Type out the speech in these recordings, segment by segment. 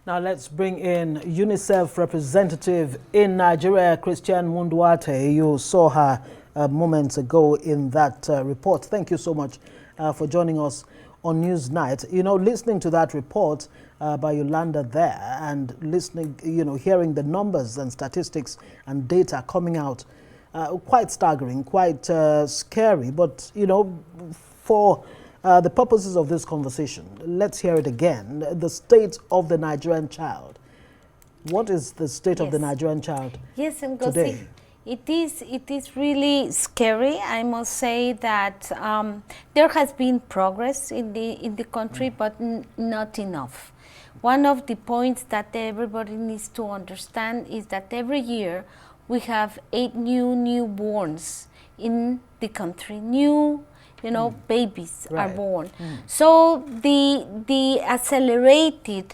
Now let's bring in UNICEF representative in Nigeria, Cristian Munduate. You saw her moments ago in that report. Thank you so much for joining us on Newsnight. You know, listening to that report by Yolanda there and listening, hearing the numbers and statistics and data coming out, quite staggering, quite scary. But, for the purposes of this conversation, let's hear it again. The state of the Nigerian child. What is the state of the Nigerian child today? It is really scary. I must say that there has been progress in the country, but not enough. One of the points that everybody needs to understand is that every year we have 8 newborns in the country. Babies are born. So the acceleration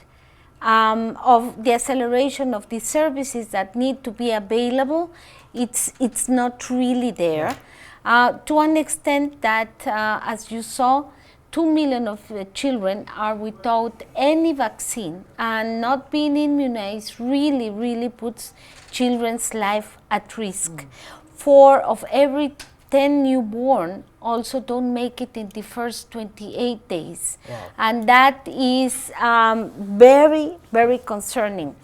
of the services that need to be available, it's not really there. To an extent that, as you saw, 2 million of children are without any vaccine, and not being immunized really puts children's life at risk. 4 of every 10 newborn also don't make it in the first 28 days. Wow. And that is very, very concerning.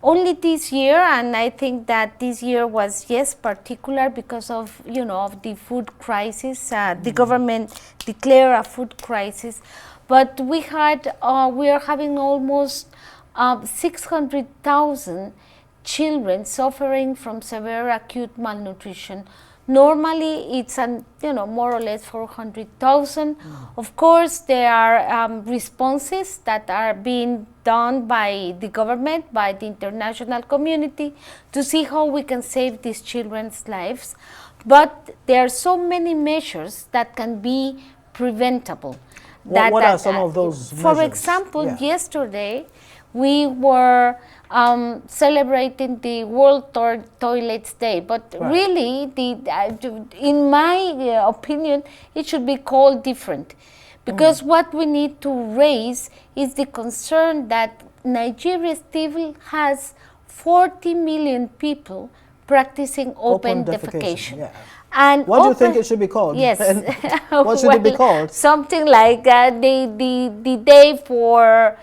Only this year, and I think that this year was, particular because of, of the food crisis. The government declared a food crisis, but we are having almost 600,000 children suffering from severe acute malnutrition. Normally, it's more or less 400,000. Of course, there are responses that are being done by the government, by the international community, to see how we can save these children's lives. But there are so many measures that can be preventable. What are some of those measures? For example, yesterday, we were celebrating the World Toilets Day, but really, in my opinion, it should be called different, because what we need to raise is the concern that Nigeria still has 40 million people practicing open defecation. Yeah. And what do you think it should be called? Yes. What should it be called? Something like the day for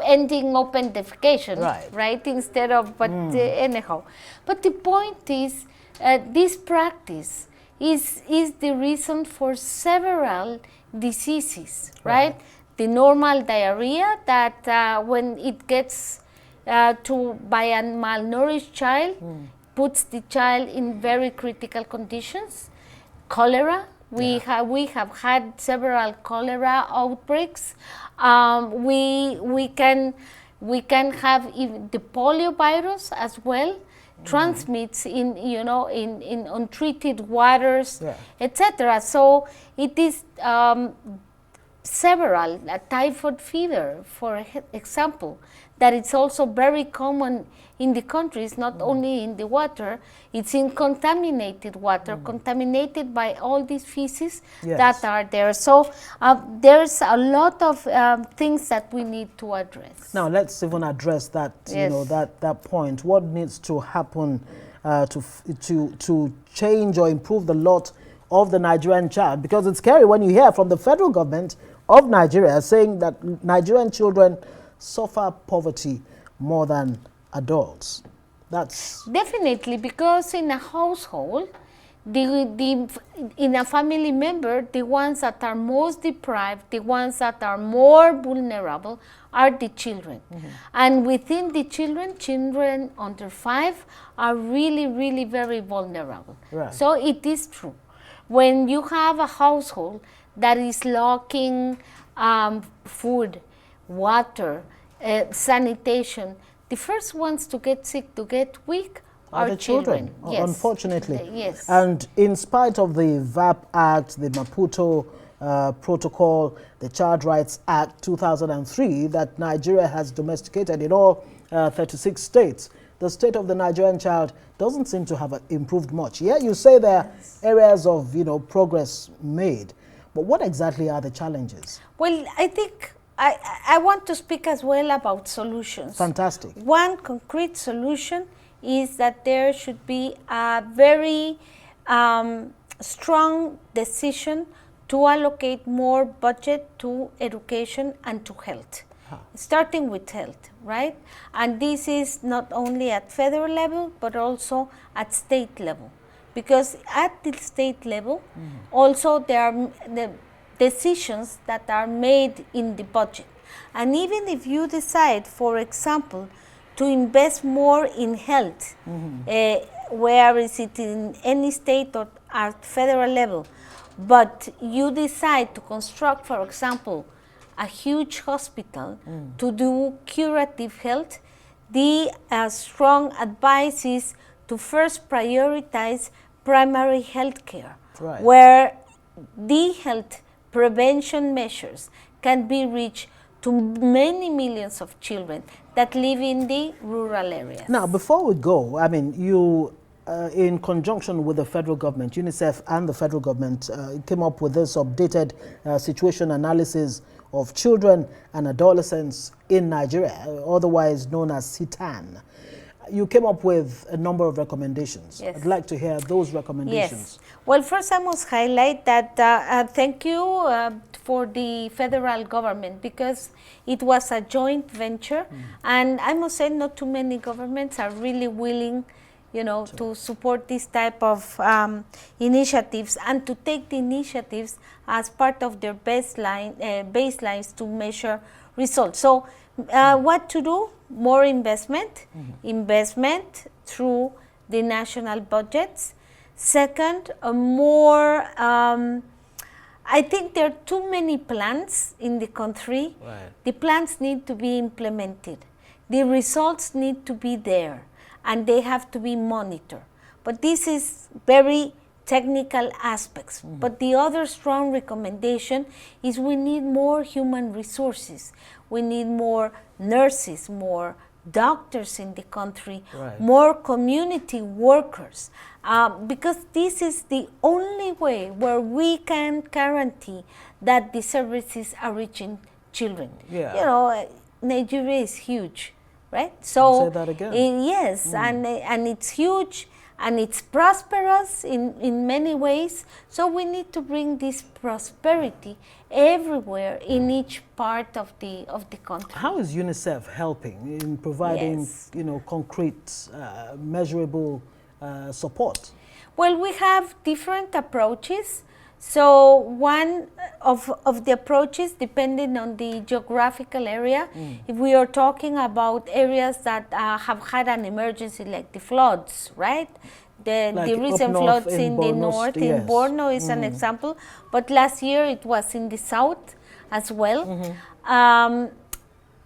ending open defecation, right? Instead of, but anyhow. But the point is, this practice is the reason for several diseases, right? The normal diarrhea that when it gets by a malnourished child, puts the child in very critical conditions. Cholera, we have had several cholera outbreaks. We can have even the polio virus as well. Transmits in untreated waters, etc. So it is several, typhoid fever, for example, that it's also very common in the countries, not only in the water, it's in contaminated water, contaminated by all these feces that are there. So there's a lot of things that we need to address. Now let's even address that, that point. What needs to happen to change or improve the lot of the Nigerian child? Because it's scary when you hear from the federal government of Nigeria saying that Nigerian children suffer poverty more than adults. That's definitely, because in a household, in a family member, the ones that are most deprived, the ones that are more vulnerable are the children. And within the children under 5 are really very vulnerable. So it is true. When you have a household that is lacking food, water, sanitation, the first ones to get sick, to get weak, are the children. Unfortunately. Yes. And in spite of the VAP Act, the Maputo Protocol, the Child Rights Act 2003 that Nigeria has domesticated in all 36 states, the state of the Nigerian child doesn't seem to have improved much. Yeah, you say there are areas of progress made, but what exactly are the challenges? Well, I think I want to speak as well about solutions. Fantastic. One concrete solution is that there should be a very strong decision to allocate more budget to education and to health, starting with health, right? And this is not only at federal level, but also at state level. Because at the state level, also there are the decisions that are made in the budget. And even if you decide, for example, to invest more in health, where is it in any state or at federal level, but you decide to construct, for example, a huge hospital to do curative health, the strong advice is to first prioritize primary health care, where the health prevention measures can be reached to many millions of children that live in the rural areas. Now, before we go, I mean, you, in conjunction with the federal government, UNICEF and the federal government came up with this updated situation analysis of children and adolescents in Nigeria, otherwise known as CITAN. You came up with a number of recommendations. Yes. I'd like to hear those recommendations. Yes. Well, first I must highlight that thank you for the federal government, because it was a joint venture, and I must say not too many governments are really willing, you know, to support this type of initiatives and to take the initiatives as part of their baselines to measure results. So what to do? More investment, investment through the national budgets. Second, more, I think there are too many plans in the country. The plans need to be implemented. The results need to be there, and they have to be monitored. But this is very technical aspects. But the other strong recommendation is we need more human resources. We need more nurses, more doctors in the country, more community workers, because this is the only way where we can guarantee that the services are reaching children. You know, Nigeria is huge, right? So say that again. Yes, and it's huge, and it's prosperous in many ways. So we need to bring this prosperity everywhere in each part of the country. How is UNICEF helping in providing, you know, concrete, measurable support? Well, we have different approaches. So one of the approaches, depending on the geographical area, if we are talking about areas that have had an emergency, like the floods, right? The recent floods in the north, in Borno is an example, but last year it was in the south as well.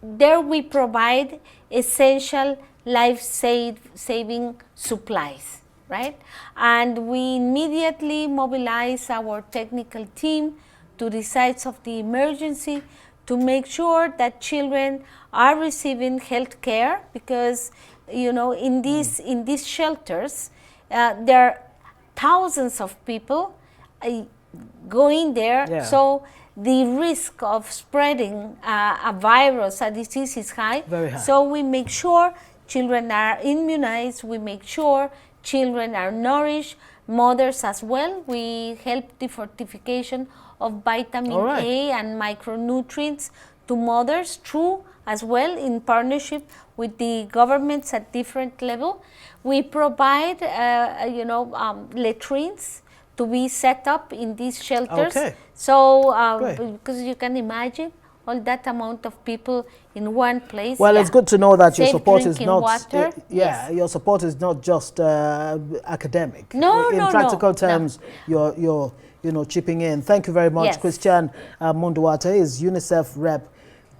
There we provide essential life-saving supplies, right? And we immediately mobilize our technical team to the sites of the emergency to make sure that children are receiving health care, because, you know, in these shelters, there are thousands of people going there, so the risk of spreading a virus, a disease, is high. Very high. So we make sure children are immunized, we make sure children are nourished, mothers as well. We help the fortification of vitamin A and micronutrients to mothers through, as well, in partnership with the governments at different level. We provide, latrines to be set up in these shelters. So, because you can imagine all that amount of people in one place. Well, it's good to know that your support is not water. your support is not just academic. No, in practical terms, you're chipping in. Thank you very much. Cristian Munduate is UNICEF rep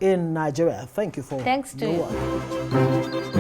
in Nigeria. Thank you for Thanks to your work.